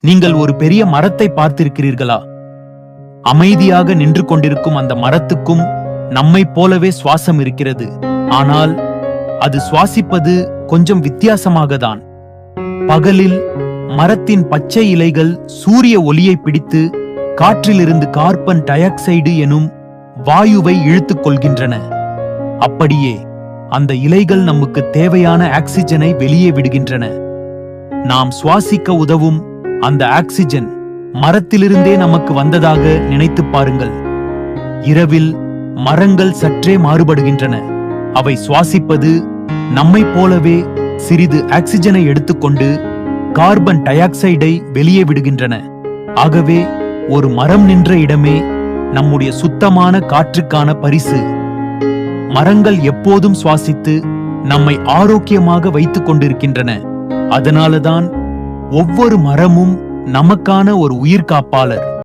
நீங்கள் ஒரு பெரிய மரத்தை பார்த்திருக்கிறீர்களா? அமைதியாக நின்று கொண்டிருக்கும் அந்த மரத்துக்கும் நம்மைப் போலவே சுவாசம் இருக்கிறது. ஆனால் அது சுவாசிப்பது கொஞ்சம் வித்தியாசமாகத்தான். பகலில் மரத்தின் பச்சை இலைகள் சூரிய ஒளியை பிடித்து காற்றிலிருந்து கார்பன் டை ஆக்சைடு எனும் வாயுவை இழுத்துக் கொள்கின்றன. அப்படியே அந்த இலைகள் நமக்கு தேவையான ஆக்சிஜனை வெளியே விடுகின்றன. நாம் சுவாசிக்க உதவும் அந்த ஆக்சிஜன் மரத்திலிருந்தே நமக்கு வந்ததாக நினைத்து பாருங்கள். இரவில் மரங்கள் சற்றே மாறுபடுகின்றன. அவை சுவாசிப்பது நம்மைப் போலவே சிறிது ஆக்சிஜனை எடுத்துக்கொண்டு கார்பன் டை ஆக்சைடை வெளியே விடுகின்றன. ஆகவே ஒரு மரம் நின்ற இடமே நம்முடைய சுத்தமான காற்றுக்கான பரிசு. மரங்கள் எப்போதும் சுவாசித்து நம்மை ஆரோக்கியமாக வைத்துக் கொண்டிருக்கின்றன. அதனாலதான் ஒவ்வொரு மரமும் நமக்கான ஒரு உயிர் காப்பாளர்.